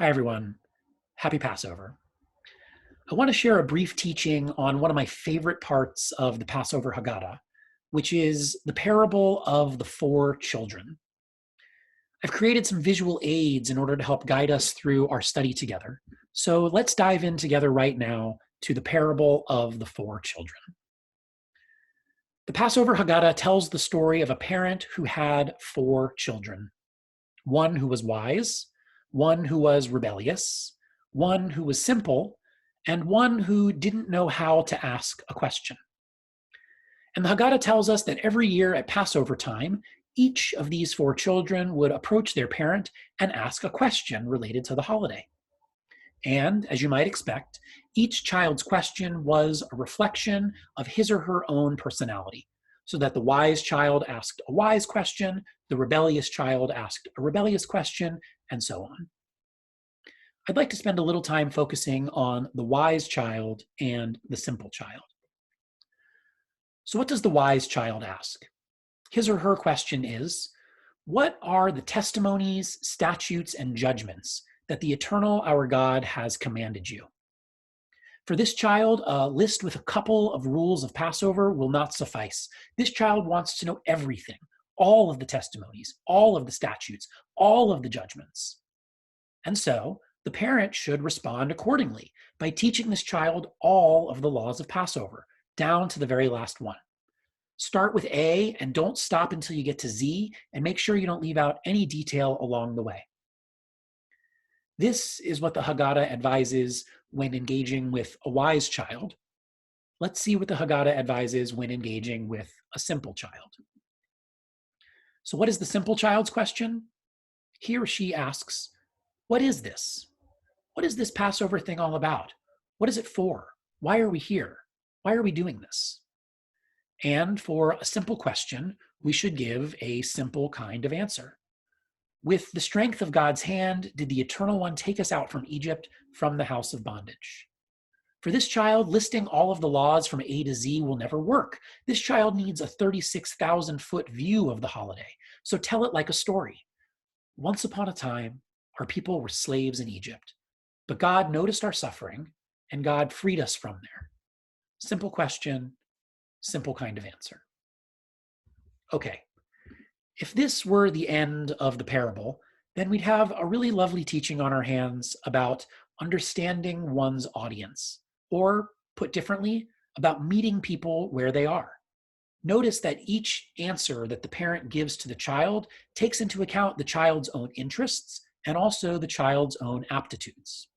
Hi, everyone. Happy Passover. I want to share a brief teaching on one of my favorite parts of the Passover Haggadah, which is the parable of the four children. I've created some visual aids in order to help guide us through our study together. So let's dive in together right now to the parable of the four children. The Passover Haggadah tells the story of a parent who had four children: one who was wise, one who was rebellious, one who was simple, and one who didn't know how to ask a question. And the Haggadah tells us that every year at Passover time, each of these four children would approach their parent and ask a question related to the holiday. And, as you might expect, each child's question was a reflection of his or her own personality, so that the wise child asked a wise question, the rebellious child asked a rebellious question, and so on. I'd like to spend a little time focusing on the wise child and the simple child. So, what does the wise child ask? His or her question is, what are the testimonies, statutes, and judgments that the eternal our God has commanded you? For this child, a list with a couple of rules of Passover will not suffice. This child wants to know everything, all of the testimonies, all of the statutes, all of the judgments. And so, the parent should respond accordingly by teaching this child all of the laws of Passover, down to the very last one. Start with A and don't stop until you get to Z, and make sure you don't leave out any detail along the way. This is what the Haggadah advises when engaging with a wise child. Let's see what the Haggadah advises when engaging with a simple child. So, what is the simple child's question? He or she asks, what is this? What is this Passover thing all about? What is it for? Why are we here? Why are we doing this? And for a simple question, we should give a simple kind of answer. With the strength of God's hand, did the Eternal One take us out from Egypt, from the house of bondage? For this child, listing all of the laws from A to Z will never work. This child needs a 36,000-foot view of the holiday. So tell it like a story. Once upon a time, our people were slaves in Egypt, but God noticed our suffering and God freed us from there. Simple question, simple kind of answer. Okay, if this were the end of the parable, then we'd have a really lovely teaching on our hands about understanding one's audience, or put differently, about meeting people where they are. Notice that each answer that the parent gives to the child takes into account the child's own interests and also the child's own aptitudes.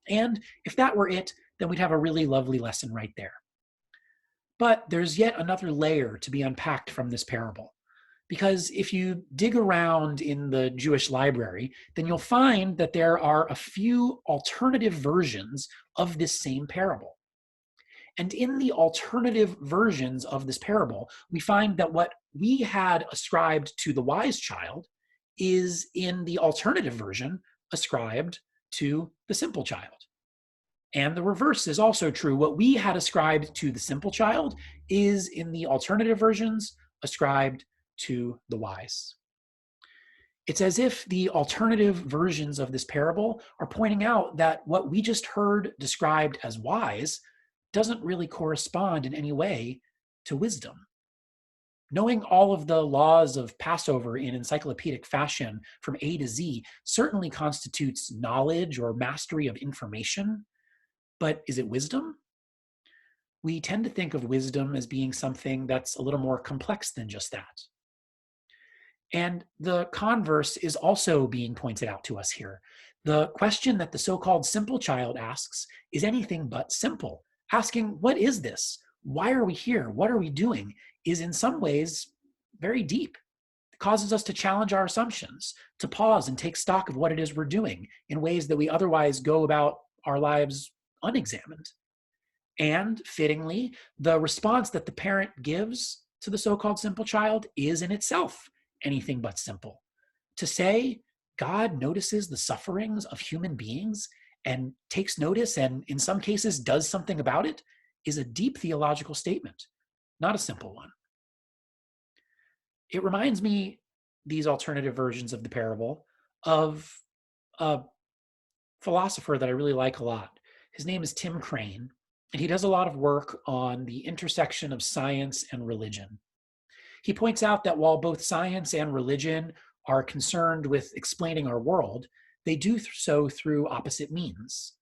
And if that were it, then we'd have a really lovely lesson right there. But there's yet another layer to be unpacked from this parable. Because if you dig around in the Jewish library, then you'll find that there are a few alternative versions of this same parable. And in the alternative versions of this parable, we find that what we had ascribed to the wise child is in the alternative version ascribed to the simple child. And the reverse is also true. What we had ascribed to the simple child is in the alternative versions ascribed to the wise. It's as if the alternative versions of this parable are pointing out that what we just heard described as wise doesn't really correspond in any way to wisdom. Knowing all of the laws of Passover in encyclopedic fashion from A to Z certainly constitutes knowledge or mastery of information, but is it wisdom? We tend to think of wisdom as being something that's a little more complex than just that. And the converse is also being pointed out to us here. The question that the so-called simple child asks is anything but simple. Asking, what is this? Why are we here? What are we doing? Is in some ways very deep. It causes us to challenge our assumptions, to pause and take stock of what it is we're doing in ways that we otherwise go about our lives unexamined. And fittingly, the response that the parent gives to the so-called simple child is in itself anything but simple. To say God notices the sufferings of human beings and takes notice and in some cases does something about it is a deep theological statement, not a simple one. It reminds me, these alternative versions of the parable, of a philosopher that I really like a lot. His name is Tim Crane, and he does a lot of work on the intersection of science and religion. He points out that while both science and religion are concerned with explaining our world, they do so through opposite means.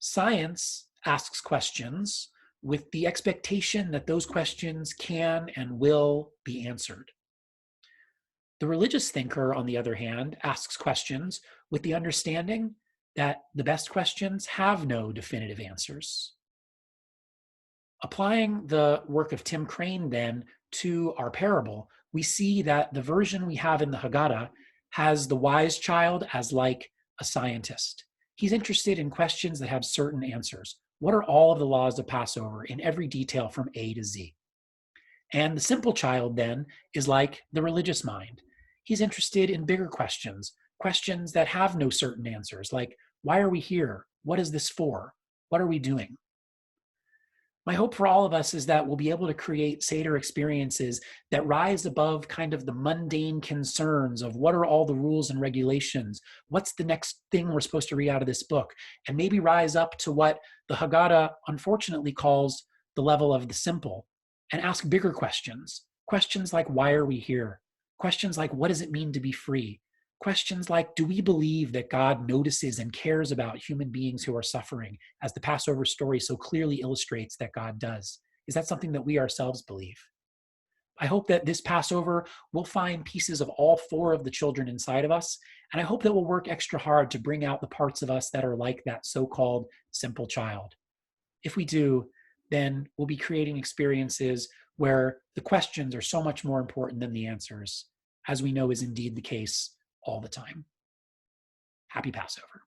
Science asks questions with the expectation that those questions can and will be answered. The religious thinker, on the other hand, asks questions with the understanding that the best questions have no definitive answers. Applying the work of Tim Crane then to our parable, we see that the version we have in the Haggadah has the wise child as like a scientist. He's interested in questions that have certain answers. What are all of the laws of Passover in every detail from A to Z? And the simple child then is like the religious mind. He's interested in bigger questions, questions that have no certain answers, like why are we here? What is this for? What are we doing? My hope for all of us is that we'll be able to create Seder experiences that rise above kind of the mundane concerns of what are all the rules and regulations? What's the next thing we're supposed to read out of this book? And maybe rise up to what the Haggadah unfortunately calls the level of the simple and ask bigger questions. Questions like, why are we here? Questions like, what does it mean to be free? Questions like, do we believe that God notices and cares about human beings who are suffering, as the Passover story so clearly illustrates that God does? Is that something that we ourselves believe? I hope that this Passover we'll find pieces of all four of the children inside of us, and I hope that we'll work extra hard to bring out the parts of us that are like that so-called simple child. If we do, then we'll be creating experiences where the questions are so much more important than the answers, as we know is indeed the case all the time. Happy Passover.